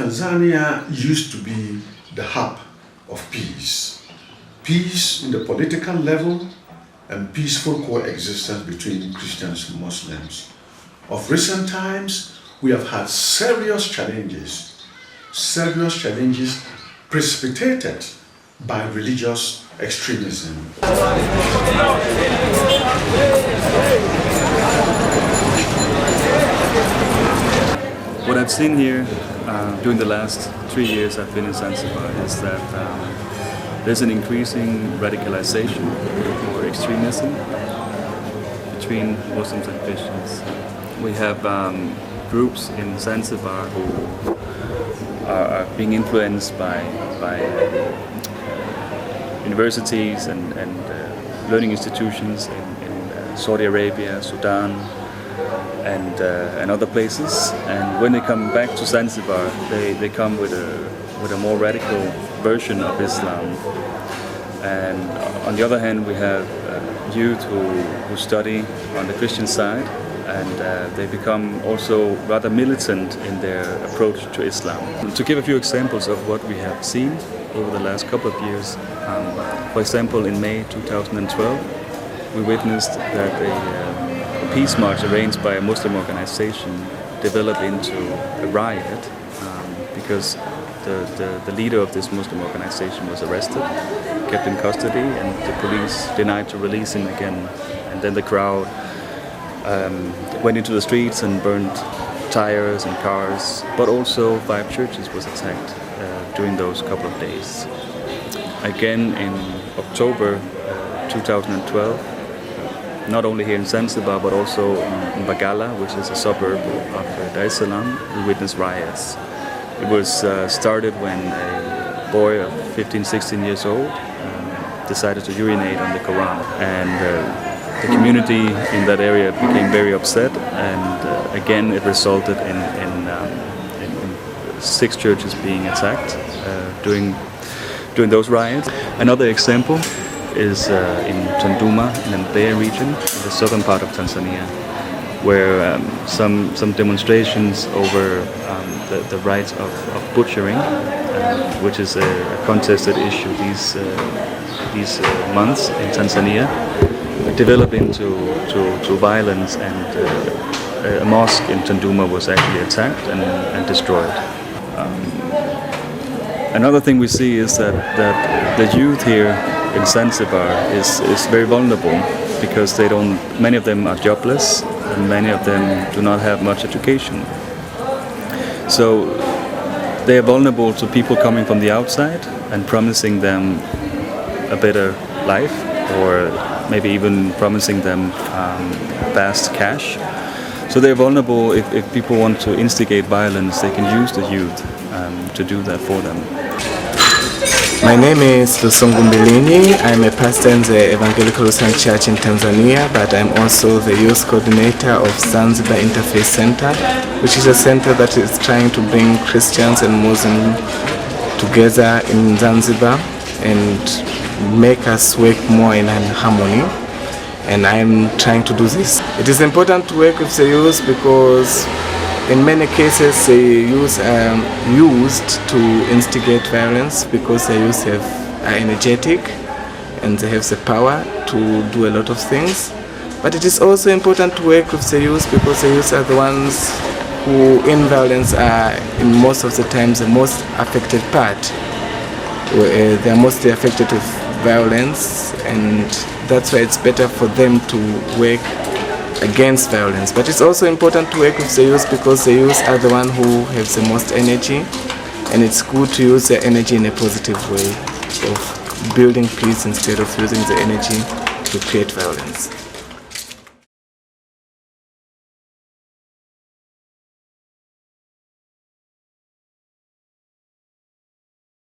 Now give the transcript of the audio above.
Tanzania used to be the hub of peace. Peace in the political level and peaceful coexistence between Christians and Muslims. Of recent times, we have had serious challenges precipitated by religious extremism. What I've seen here during the last 3 years I've been in Zanzibar is that there's an increasing radicalization or extremism between Muslims and Christians. We have groups in Zanzibar who are being influenced by universities and learning institutions in Saudi Arabia, Sudan, and other places. And when they come back to Zanzibar, they come with a more radical version of Islam. And on the other hand, we have youth who study on the Christian side, and they become also rather militant in their approach to Islam. To give a few examples of what we have seen over the last couple of years, for example, in May 2012, we witnessed that a peace march arranged by a Muslim organization developed into a riot because the leader of this Muslim organization was arrested, kept in custody, and the police denied to release him again. And then the crowd went into the streets and burned tires and cars, but also 5 churches was attacked during those couple of days. Again in October 2012, not only here in Zanzibar but also in Mbilinyi, which is a suburb of Dar es Salaam, we witnessed riots. It was started when a boy of 15-16 years old decided to urinate on the Quran, and the community in that area became very upset, and again it resulted in 6 churches being attacked during those riots. Another example is in Tunduma, in the Mbilinyi region, in the southern part of Tanzania, where some demonstrations over the rights of butchering, which is a contested issue these months in Tanzania, developed into violence, and a mosque in Tunduma was actually attacked and destroyed. Another thing we see is that the youth here in Zanzibar is very vulnerable because many of them are jobless and many of them do not have much education. So they are vulnerable to people coming from the outside and promising them a better life, or maybe even promising them fast cash. So they're vulnerable. If people want to instigate violence, they can use the youth to do that for them. My name is Lusungu Mbilinyi. I'm a pastor in the Evangelical Lutheran Church in Tanzania, but I'm also the youth coordinator of Zanzibar Interfaith Center, which is a center that is trying to bring Christians and Muslims together in Zanzibar and make us work more in harmony. And I'm trying to do this. It is important to work with the youth because in many cases the youth are used to instigate violence because the youth are energetic and they have the power to do a lot of things. But it is also important to work with the youth because the youth are the ones who in violence are in most of the times the most affected part. They are mostly affected with violence, and that's why it's better for them to work against violence. But it's also important to work with the youth because the youth are the one who have the most energy, and it's good to use their energy in a positive way of building peace instead of using the energy to create violence.